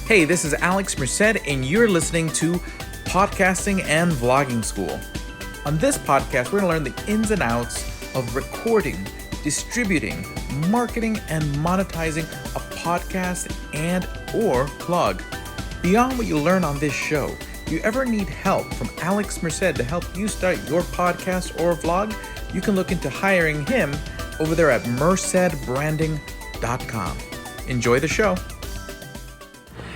Hey, this is Alex Merced, and you're listening to Podcasting and Vlogging School. On this podcast, we're going to learn the ins and outs of recording, distributing, marketing, and monetizing a podcast and or vlog. Beyond what you learn on this show, if you ever need help from Alex Merced to help you start your podcast or vlog, you can look into hiring him over there at mercedbranding.com. Enjoy the show.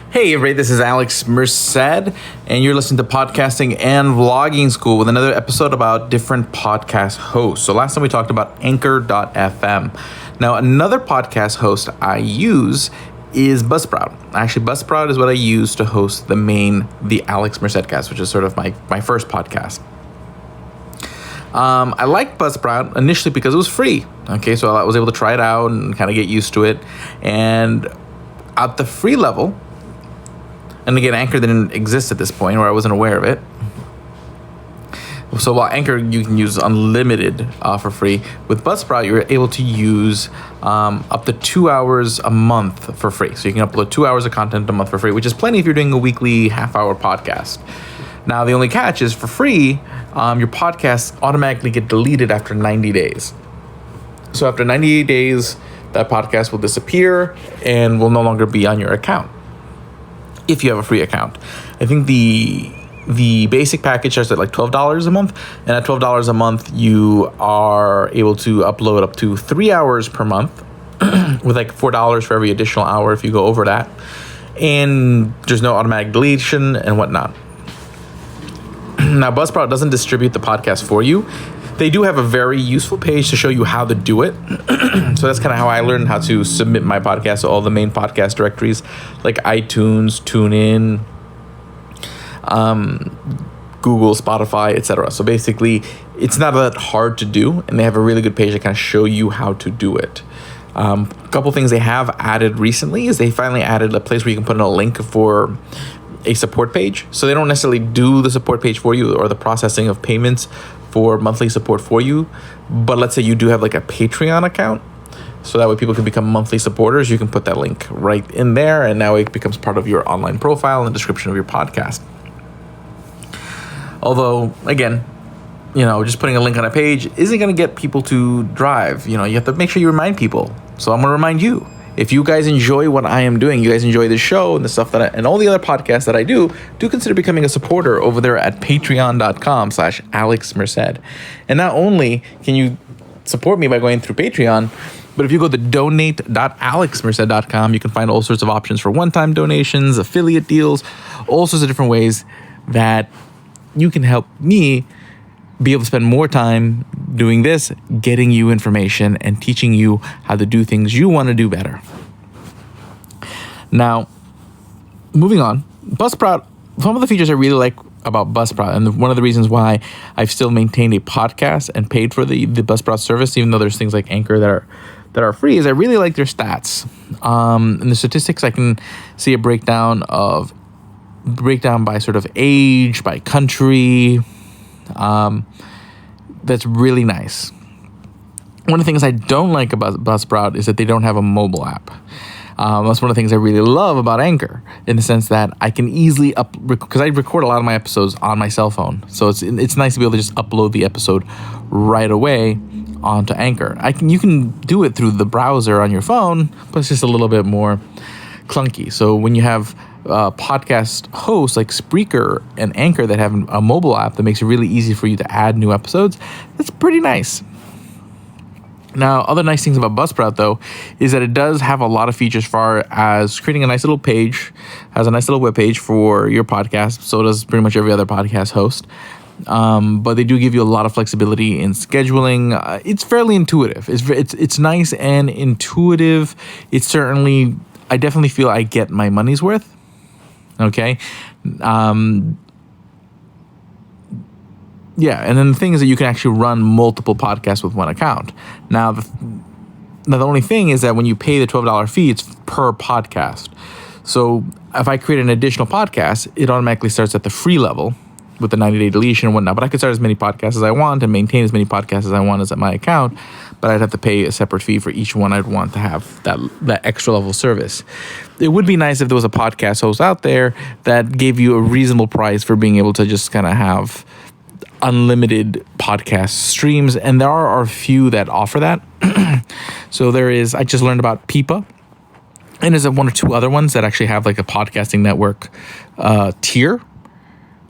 Hey everybody, this is Alex Merced, and you're listening to Podcasting and Vlogging School with another episode about different podcast hosts. So last time we talked about Anchor.fm. Now another podcast host I use is Buzzsprout. Actually, Buzzsprout is what I use to host the Alex Merced cast, which is sort of my first podcast. I liked Buzzsprout initially because it was free. Okay, so I was able to try it out and kind of get used to it. And at the free level, and again, Anchor didn't exist at this point, or I wasn't aware of it. So while Anchor you can use unlimited for free, with Buzzsprout you're able to use up to 2 hours a month for free. So you can upload 2 hours of content a month for free, which is plenty if you're doing a weekly half-hour podcast. Now the only catch is for free, your podcasts automatically get deleted after 90 days. So after 90 days, that podcast will disappear and will no longer be on your account if you have a free account. I think the basic package starts at like $12 a month, and at $12 a month you are able to upload up to 3 hours per month with like $4 for every additional hour if you go over that, and there's no automatic deletion and whatnot. Now Buzzsprout doesn't distribute the podcast for you. They do have a very useful page to show you how to do it. So that's kind of how I learned how to submit my podcast to all the main podcast directories like iTunes, TuneIn, Google, Spotify, etc. So basically, it's not that hard to do, and they have a really good page to kind of show you how to do it. A couple things they have added recently is they finally added a place where you can put in a link for a support page. So they don't necessarily do the support page for you or the processing of payments for monthly support for you. But let's say you do have like a Patreon account, so that way people can become monthly supporters. You can put that link right in there, and now it becomes part of your online profile and the description of your podcast. Although, again, just putting a link on a page isn't going to get people to drive. You have to make sure you remind people. So I'm going to remind you. If you guys enjoy what I am doing, you guys enjoy this show and the stuff and all the other podcasts that I do consider becoming a supporter over there at patreon.com/Alex Merced. And not only can you support me by going through Patreon, but if you go to donate.alexmerced.com, you can find all sorts of options for one-time donations, affiliate deals, all sorts of different ways that you can help me be able to spend more time doing this, getting you information and teaching you how to do things you want to do better. Now, moving on, Buzzsprout, some of the features I really like about Buzzsprout, and one of the reasons why I've still maintained a podcast and paid for the Buzzsprout service, even though there's things like Anchor that are free, is I really like their stats. In the statistics, I can see a breakdown by sort of age, by country. That's really nice. One of the things I don't like about Buzzsprout is that they don't have a mobile app. That's one of the things I really love about Anchor, in the sense that I can easily because I record a lot of my episodes on my cell phone, so it's nice to be able to just upload the episode right away onto Anchor. You can do it through the browser on your phone, but it's just a little bit more clunky. So when you have podcast hosts like Spreaker and Anchor that have a mobile app that makes it really easy for you to add new episodes, that's pretty nice. Now, other nice things about Buzzsprout, though, is that it does have a lot of features as far as creating a nice little page, has a nice little web page for your podcast. So does pretty much every other podcast host. But they do give you a lot of flexibility in scheduling. It's fairly intuitive. It's nice and intuitive. I definitely feel I get my money's worth. Okay. Yeah. And then the thing is that you can actually run multiple podcasts with one account. Now, the only thing is that when you pay the $12 fee, it's per podcast. So if I create an additional podcast, it automatically starts at the free level. with the 90-day deletion and whatnot. But I could start as many podcasts as I want and maintain as many podcasts as I want as my account. But I'd have to pay a separate fee for each one I'd want to have that extra level service. It would be nice if there was a podcast host out there that gave you a reasonable price for being able to just kind of have unlimited podcast streams. And there are a few that offer that. So I just learned about Peepa. And there's one or two other ones that actually have like a podcasting network tier.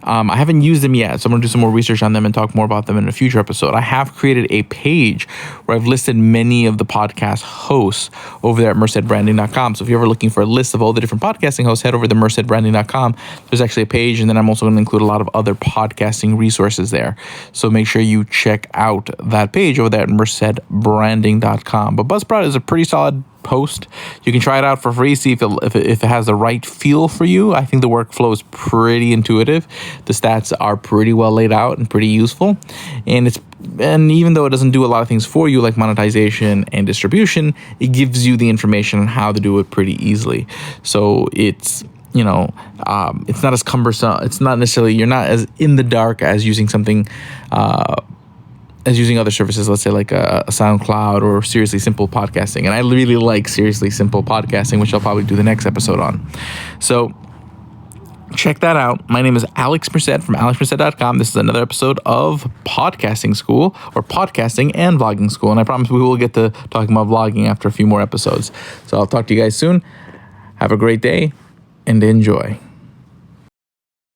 I haven't used them yet, so I'm going to do some more research on them and talk more about them in a future episode. I have created a page where I've listed many of the podcast hosts over there at mercedbranding.com. So if you're ever looking for a list of all the different podcasting hosts, head over to mercedbranding.com. There's actually a page, and then I'm also going to include a lot of other podcasting resources there. So make sure you check out that page over there at mercedbranding.com. But Buzzsprout is a pretty solid post. You can try it out for free, see if it has the right feel for you. I think the workflow is pretty intuitive. The stats are pretty well laid out and pretty useful. And even though it doesn't do a lot of things for you like monetization and distribution, it gives you the information on how to do it pretty easily. So it's it's not as cumbersome. It's not necessarily, you're not as in the dark as using something as using other services, let's say like a SoundCloud or Seriously Simple Podcasting. And I really like Seriously Simple Podcasting, which I'll probably do the next episode on. So check that out. My name is Alex Merced from alexmerced.com. This is another episode of Podcasting School, or Podcasting and Vlogging School. And I promise we will get to talking about vlogging after a few more episodes. So I'll talk to you guys soon. Have a great day and enjoy.